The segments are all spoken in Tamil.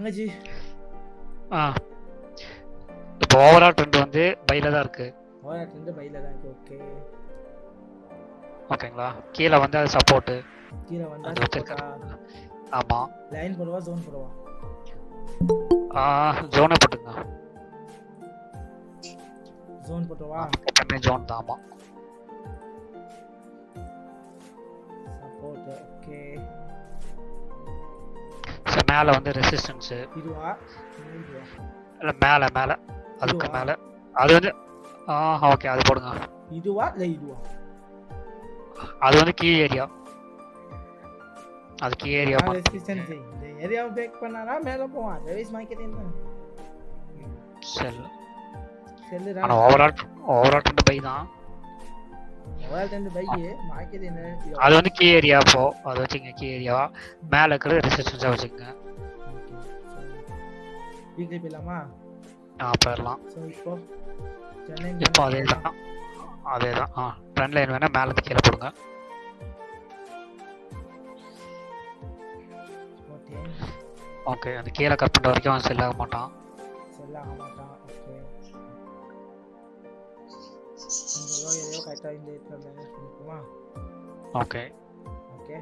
வாங்கஜி. இப்போ ஓவரால் ட்ரெண்ட் வந்து பைல தான் இருக்கு. ஓவரால் ட்ரெண்ட் பைல தான் இருக்கு. ஓகே ஓகேங்களா. கீழே வந்து அது சப்போர்ட். கீழே வந்தா அது வச்சிருக்காரு. ஆமா. லைன் போடுவா ஜோன் போடுவா? ஜோனே போட்டுங்க. ஜோன் போட்டுவா? எப்பவுமே ஜோன் தான். ஆமா. சப்போர்ட். ஓகே. மேல வந்து ரெசிஸ்டன்ஸ் இதுவா? இல்ல மேல மேல அதுக்கு மேல அது வந்து ஓகே அது போடுங்க. இதுவா இல்ல இதுவா? அது வந்து கீ ஏரியா. அது கீ ஏரியா. ரெசிஸ்டன்ஸ் இந்த ஏரியாவை பிரேக் பண்ணானா மேல போவான். அதர்வைஸ் மார்க்கெட் என்ன செல் செல்லுடா. ஆனா ஓவரால் ட்ரெண்ட் பை தான். ஓவரால் ட்ரெண்ட் பை மார்க்கெட் என்ன? அது வந்து கீ ஏரியா. போ அது வச்சுங்க கீ ஏரியாவா. மேல இருக்கிற ரெசிஸ்டன்ஸா வச்சுங்க. வீக்லி போயிடலாமா? போயிடலாம். ஸோ இப்போ அதேதான் ட்ரெண்ட் லைன் வேணா மேல இருந்து கீழே போடுங்க. ஓகே அந்த கீழே கட் பண்ணுற வரைக்கும் அவன் செல் ஆக மாட்டான். ஓகே இந்த ஏரியா கரெக்டாக இந்த இடத்துல மேனேஜ் பண்ணிக்குமா? ஓகே ஓகே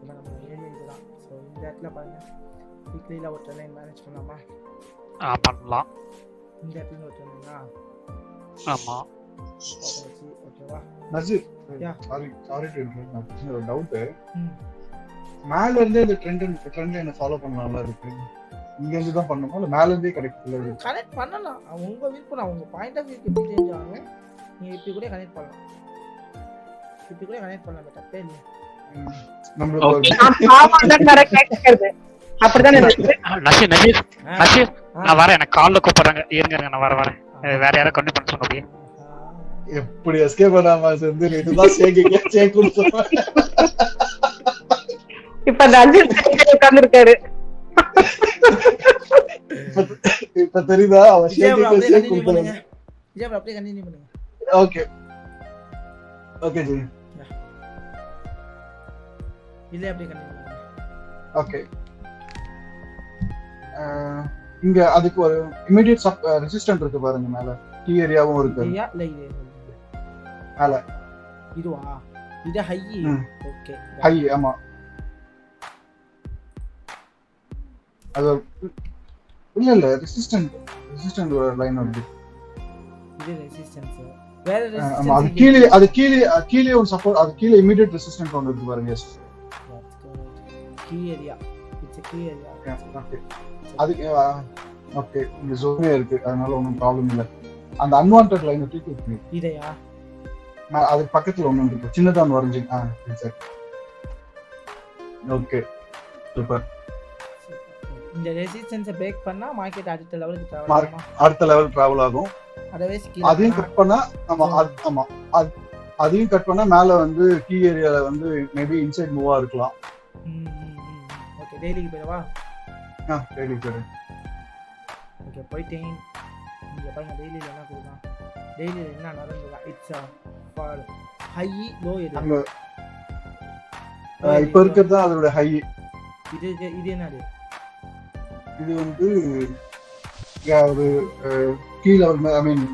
இப்போ நம்ம ஏரியா இதுதான். ஸோ இந்த இடத்துல பாருங்க வீக்லியில் ஒரு ட்ரெண்ட் லைன் மேனேஜ் பண்ணலாமா? பண்ணலாம். இந்த இடத்துல ஒரு ட்ரெண்ட் லைனா? ஆமாம். ஓகேவா நசீர்? Sorry to interrupt. ஒரு டவுட். மேல இருந்தே இந்த ட்ரெண்ட் லைனை ஃபாலோ பண்ணலாம்ல இருக்கு. இங்க இருந்து தான் பண்ணணுமா இல்ல மேல இருந்தே கனெக்ட் பண்ணலாம்? உங்க விருப்பம். உங்க பாயிண்ட் ஆஃப் வியூக்கு எப்படி சேஞ்ச் ஆகும். நீங்க இப்படி கூட கனெக்ட் பண்ணலாம். தப்பே இல்லை. நான் வரேன். எனக்கு கால்ல கூப்பிடுறாங்க. இருங்க நான் வரேன். வேற யாரும் கண்டிப்பா பண்ண சொன்னோம். அப்படியே எப்படி எஸ்கேப் பண்ணாம வந்து இதுதான் சேக் கொடுத்தோம். இப்ப அஜித் உட்கார்ந்திருக்காரு. இப்ப தெரியுதா அவன் சேக் கொடுத்தாங்க. விஜய் அப்படியே கண்டினியூ பண்ணுங்க. Okay okay G. இல்ல அப்படியே கண்டினியூ பண்ணுங்க. ஓகே இங்க அதுக்கு ஒரு இமிடியேட் ரெசிஸ்டன்ட் இருக்கு பாருங்க. மேல கீ ஏரியாவும் இருக்கு. இல்ல இது மேல இதுவா? இது ஹை. Okay high. ஆமா அது இல்ல ரெசிஸ்டன்ட் லைன் வருது. இது ரெசிஸ்டன்ஸ் வேற ரெசிஸ்டன்ஸ். ஆமா அது கீழே ஒரு சப்போர்ட். அது கீழே இமிடியேட் ரெசிஸ்டன்ட் ஒன்னு இருக்கு பாருங்க. Key area. It's key area. Okay அது ஓகே இந்த ஜோனே இருக்கு. அதனால ஒன்றும் ப்ராப்ளம் இல்லை. அந்த அன்வான்ட் லைனை தூக்கி விட்டுரு. இதையா? அது பக்கத்துல ஒண்ணு இருக்கு. சின்னதா ஒன்று வரைஞ்சி. சரி ஓகே சூப்பர். இந்த ரெசிஸ்டன்ஸை பிரேக் பண்ணா மார்க்கெட் அடுத்த லெவலுக்கு டிராவல் ஆகும். அதர்வைஸ் அதையும் கட் பண்ணா ஆமா அதையும் கட் பண்ணா மேல வந்து கீ ஏரியால வந்து மேபி இன்சைட் மூவா இருக்கலாம். ஓகே டெய்லிக்கு போய்வா? டெய்லி போறேன். ஓகே போய்ட்டேன். இங்க பாருங்க டெய்லில என்ன கொடுக்கலாம். டெய்லில என்ன நடந்துதா? It's for high low. இது இப்போ இருக்கிறது அதோட ஹை. இது என்னது? இது வந்து ஒரு கீ லெவல். ஐ மீன்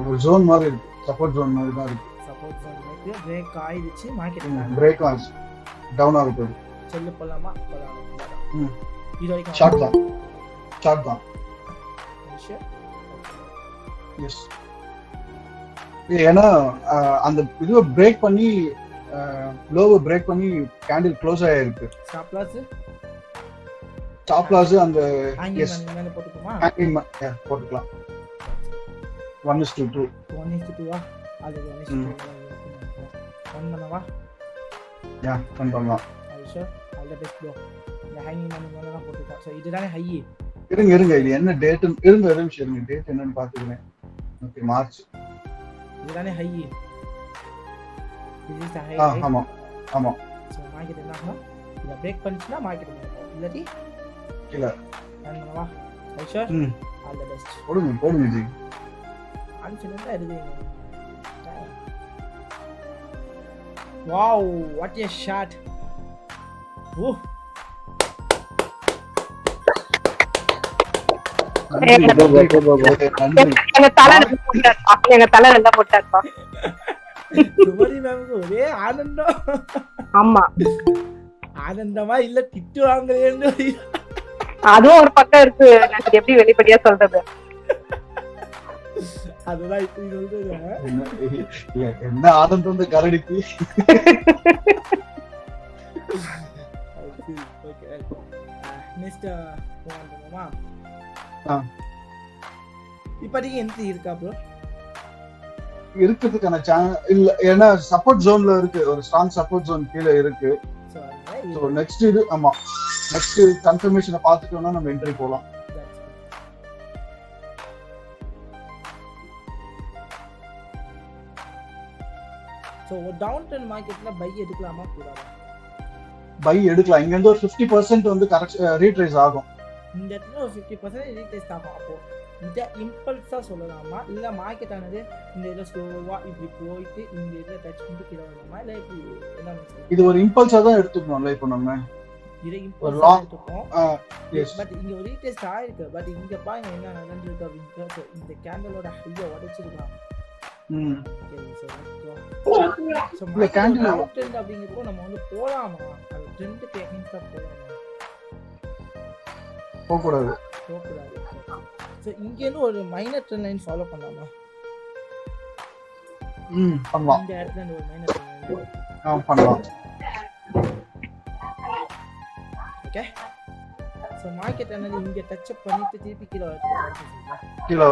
ஒரு ஜோன் மாதிரி இருக்கு. சப்போர்ட் ஜோன் மாதிரி தான் இருக்கு. சப்போர்ட் ஜோன் மாதிரி பிரேக் ஆயிடுச்சு. மார்க்கெட் பிரேக் ஆச்சு. டவுன் ஆகுது. செல்ல போலாமா? இது வரைக்கும் ஷார்ட் தான். எஸ் ஏன்னா அந்த இதுவை பிரேக் பண்ணி லோவை பிரேக் பண்ணி கேண்டில் க்ளோஸ் ஆயிருக்கு. ஸ்டாப் லாஸ் அந்த எஸ் மேல போட்டுக்குமா? போட்டுக்கலாம். 1:2 1:2 அது 1:2 பண்ணவா? பண்ணலாம். Aisha all the best bro. இந்த ஹையிங் மணி மேல தான் போட்டுக்கலாம். சோ இதுதானே ஹை. இருங்க இது என்ன டேட்? இருங்க ஒரு நிமிஷம் இருங்க. டேட் என்னன்னு பாத்துக்கிறேன். Okay March. இதுதானே ஹை. இது ஹை. ஆமா சோ மார்க்கெட் என்ன ஆகும்? இத பிரேக் பண்ணிச்சுனா மார்க்கெட் போகும். இல்லடி இல்ல பண்ணவா? Aisha all the best. போடுங்க ஜி. கான்ஃபிடென்ட்டா இருக்கீங்க. Wow, what a shot. எங்க தலை நல்லா போட்டாருப்பா, எங்க தலை நல்லா போட்டாருப்பா. சுமதி மேமுக்கு ஒரே ஆனந்தம். ஆமா, ஆனந்தமா இல்ல திட்டு வாங்குறேன்னு அதுவும் ஒரு பக்கம் இருக்கு. நான் எப்படி வெளிப்படையா சொல்றது? அதுதான் இப்படி சொல்றது. என்ன ஆனந்தம் இந்த கரடிக்கு. நெக்ஸ்ட் போமா. இப்போதைக்கு என்ட்ரி இருக்கா ப்ரோ? இருக்கிறதுக்கான இல்ல, ஏன்னா சப்போர்ட் ஜோன்ல இருக்கு, ஒரு ஸ்ட்ராங் சப்போர்ட் ஜோன் கீழே இருக்கு. சோ நெக்ஸ்ட் இது ஆமா நெக்ஸ்ட் கன்ஃபர்மேஷனை பார்த்துட்டோம்னா நம்ம என்ட்ரி போலாம். சோ ஒரு டவுன் ட்ரெண்ட் மார்க்கெட்ல பை எடுக்கலாமா கூடாதா? பை எடுக்கலாம். இங்க இருந்து ஒரு 50% வந்து ரீட்ரேஸ் ஆகும். இந்த இடத்துல ஒரு 50% ரீட்ரேஸ் ஆகும். அப்போ இதை இம்பல்ஸா சொல்லலாமா, இல்ல மார்க்கெட் ஆனது இந்த இதுல ஸ்லோவா இப்படி போயிட்டு இந்த இதுல டச் பண்ணி கீழே வரலாமா, இல்ல இப்படி என்ன சொல்லுங்க? இது ஒரு இம்பல்ஸா தான் எடுத்துக்கணும்ல. இப்போ நம்ம இதை இம்பல்ஸா எடுத்துப்போம். பட் இங்க ஒரு ரீட்ரேஸ் ஆயிருக்கு. பட் இங்க பாருங்க என்ன நடந்துருக்கு அப்படின்னு. இந்த கேண்டலோட ஹையை உடைச்சிருக்கான். அப்படிங்கிறப்போ நம்ம வந்து போலாமா? அது ட்ரெண்ட் டெக்னிக்ஸா போகக்கூடாது. ஸோ இங்கேருந்து ஒரு மைனர் ட்ரெண்ட் லைன் ஃபாலோ பண்ணலாமா? இந்த இடத்துல ஒரு மைனர் ட்ரெண்ட் லைன் பண்ணலாம். ஓகே. ஸோ மார்க்கெட் ஆனது இங்கே டச் அப் பண்ணிட்டு திருப்பி கீழே கிலோ.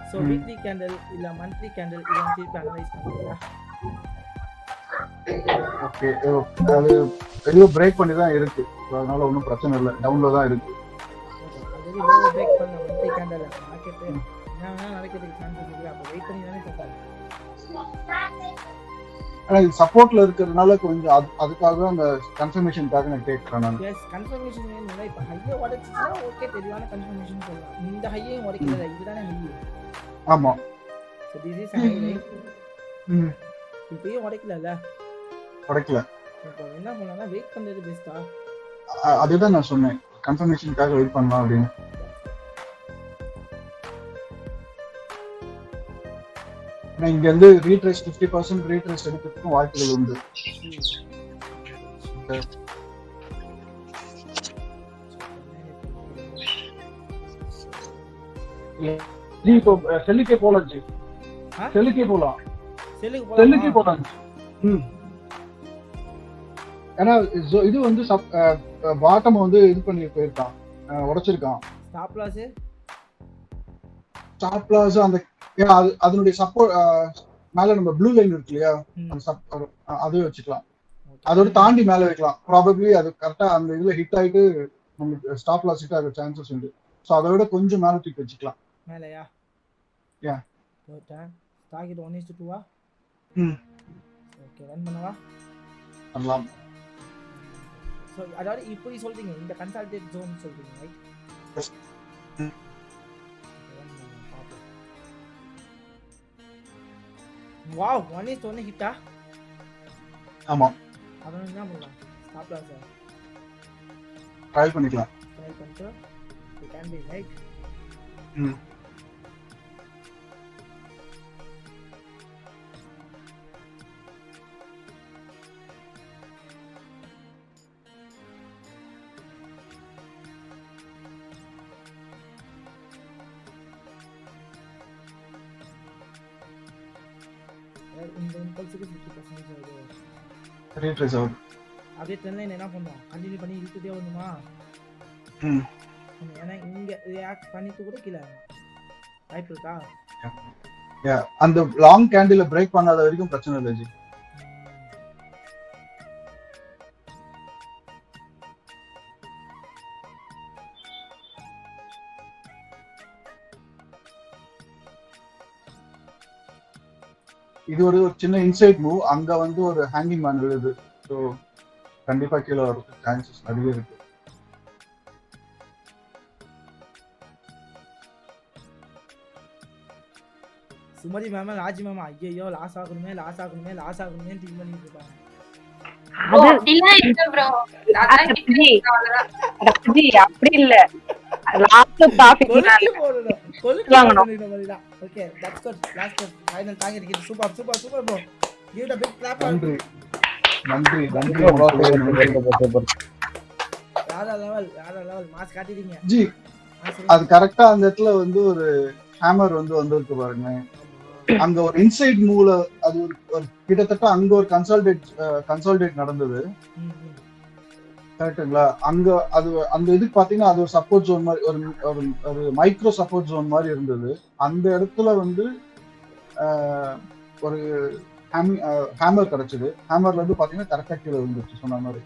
ஸோ வீக்லி கேண்டில் இல்ல மந்த்லி கேண்டில் இதெல்லாம் திருப்பி அனலைஸ் பண்ணுறீங்களா? ஓகே, அது வெளியே பிரேக் பண்ணி தான் இருக்கு, அதனால ஒன்றும் பிரச்சனை இல்லை, டவுன்ல தான் இருக்கு. பிரேக் பண்ண மந்த்லி கேண்டில் மார்க்கெட் என்ன நடக்கிறதுக்கு சான்சஸ் இருக்கு. அப்போ வெயிட் பண்ணி தானே சொல்றாங்க. ஆனா இது சப்போர்ட்ல இருக்கிறதுனால கொஞ்சம் அதுக்காக அந்த கன்ஃபர்மேஷனுக்காக நான் கேட்கறேன். நான் எஸ் கன்ஃபர்மேஷன் வேணும்ல. இப்போ ஹையை உடைச்சிச்சா ஓகே, தெளிவான கன்ஃபர்மேஷன் சொல்லலாம். இந்த ஹையையும் உடைக்கல, இதுதானே ஹை. ஆமா. So this is high right. இப்பயும் உடைக்கல. இப்போ என்ன பண்ணலாம்னா வெயிட் பண்றது பெஸ்ட்டா? அதுதான் நான் சொன்னேன், கன்ஃபர்மேஷனுக்காக வெயிட் பண்ணலாம் அப்படின்னு. இங்க இருந்து ரீட்ரேஸ் 50% ரீட்ரேஸ் எடுக்கிறதுக்கும் வாய்ப்புகள் உண்டு. இப்போ செல்லுக்கே போலாம் ஜி, செல்லுக்கே போலாம். ஏன்னா இது வந்து பாட்டம் வந்து இது பண்ணி போயிருக்கான், உடைச்சிருக்கான். ஸ்டாப் லாஸ் அந்த அதனுடைய சப்போர்ட் மேல நம்ம ப்ளூ லைன் இருக்கு இல்லையா, அது வச்சுக்கலாம். அதோட தாண்டி மேல வைக்கலாம். ப்ராபபிலி அது கரெக்டா அந்த இதுல ஹிட் ஆயிட்டு நமக்கு ஸ்டாப் லாஸ் ஹிட் ஆக சான்சஸ் உண்டு. சோ அதை விட கொஞ்சம் மேல தூக்கி வச்சுக்கலாம். மேலயா? Yeah okay. Target 1:2 okay, run பண்ணவா? பண்ணலாம். சோ அதாவது இப்படி சொல்றீங்க, இந்த கன்சால்டேட் ஜோன் சொல்றீங்க ரைட்? வாவ், 1:1 ஹிட்டா? ஆமா. அதான் என்ன பண்ணலாம்? ஸ்டாப் லாஸ் ட்ரை பண்ணிக்கலாம். ட்ரை பண்ணிட்டு you can be right. இந்த இம்பல்ஸுக்கு 50% ரீட்ரேஸ் ஆகுது. அதே ட்ரெண்ட் லைன் என்ன பண்ணுவோம், கண்டினியூ பண்ணி இழுத்துட்டே வரணுமா? ஏன்னா இங்க ரியாக்ட் பண்ணிட்டு கூட கீழே வாய்ப்பு இருக்கா? அந்த லாங் கேண்டில பிரேக் பண்ணாத வரைக்கும் பிரச்சனை இல்லை ஜி. இது ஒரு சின்ன இன்சைட் மூவ். அங்க வந்து ஒரு ஹேங்கிங் மேன் விழுது. ஸோ கண்டிப்பா கீழே வரும் சான்சஸ் நிறைய இருக்கு. சுமதி மேம் ராஜி மேம் ஐயோ லாஸ் ஆகணுமே திங்க் பண்ணிட்டு இருப்பாங்க. அப்படி இல்ல, லாஸ்ட் ப்ராஃபிட் கொளுத்தி போடணும் கொளுத்தி வாங்கணும். போடணும் இந்த மாதிரிதான். Okay that's good. Last final target கிட்ட super super super bro. Give the big clap. நன்றி நன்றி நன்றி வேற லெவல் மாஸ் காட்டிட்டீங்க ஜி. அது கரெக்டா அந்த இடத்துல வந்து ஒரு ஹேமர் வந்து வந்திருக்கு பாருங்க. அங்க ஒரு இன்சைட் மூவ்ல அது ஒரு கிட்டத்தட்ட அங்க ஒரு கன்சால்டேட் நடந்தது. கரெக்டுங்களா? அங்க அது அந்த இதுக்கு பாத்தீங்கன்னா அது ஒரு சப்போர்ட் ஜோன் மாதிரி ஒரு மைக்ரோ சப்போர்ட் ஜோன் மாதிரி இருந்தது. அந்த இடத்துல வந்து ஒரு ஹேமர் கிடைச்சது. ஹேமர்ல இருந்து பாத்தீங்கன்னா கரெக்டா கீழே விழுந்துச்சு சொன்ன மாதிரி.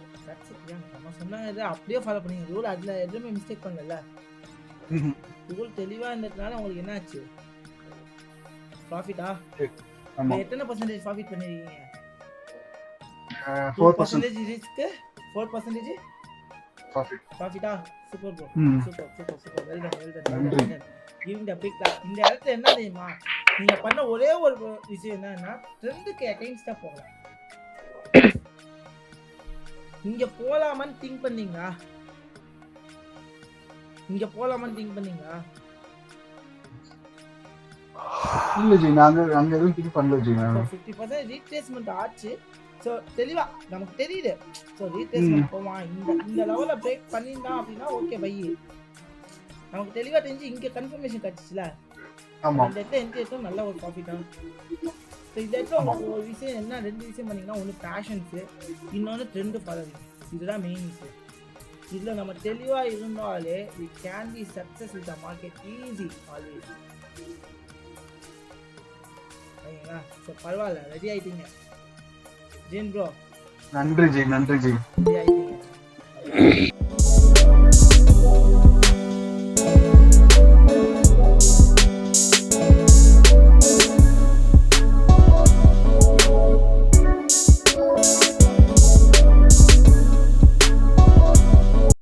நம்ம சொன்னாங்க அப்படியே ஃபாலோ பண்ணீங்க ரூல். அதுல எதுவுமே மிஸ்டேக் பண்ணல. ரூல் தெளிவா இருந்ததுனால உங்களுக்கு என்ன ஆச்சு? ப்ராஃபிட்டா? ஆமா. எத்தனை பர்சன்டேஜ் ப்ராஃபிட் பண்ணிருக்கீங்க? 4% ரிஸ்க் 4% ப்ராஃபிட்டா? Super bro. Super well done. Giving the big clap. இந்த இடத்துல என்ன தெரியுமா, நீங்க பண்ண ஒரே ஒரு விஷயம் என்னன்னா ட்ரெண்டுக்கு அகைன்ஸ்டா போகலாம். இங்க போலாமான்னு திங்க் பண்ணீங்களா? இல்ல ஜி, நாங்க எதுவும் திங்க் பண்ணல ஜி. 50% ரீட்ரேஸ்மென்ட் ஆச்சு. சோ தெளிவா நமக்கு தெரியுது. சோ ரீட்ரேஸ்மென்ட் போவான். இந்த லெவல்ல பிரேக் பண்ணினா அப்படினா ஓகே பை. நமக்கு தெளிவா தெரிஞ்சு இங்க கன்ஃபர்மேஷன் கிடைச்சுல. ஆமா. அந்த இடத்துல என்ட்ரி நல்ல ஒரு ப்ராஃபிட் ஆகும். சோ இந்த இடத்துல ஒரு விஷயம் என்ன, ரெண்டு விஷயம் பண்ணீங்கன்னா, ஒன்னு பேஷன்ஸ், இன்னொன்னு ட்ரெண்ட் ஃபாலோவிங். இதுதான் மெயின் விஷயம். இதுல நம்ம தெளிவா இருந்தாலே we can be success with the market easy always. ஐயா சோ பரவாயில்ல, ரெடி ஆயிட்டீங்க ஜீன் ப்ரோ. நன்றி ஜி. ரெடி ஆயிட்டீங்க.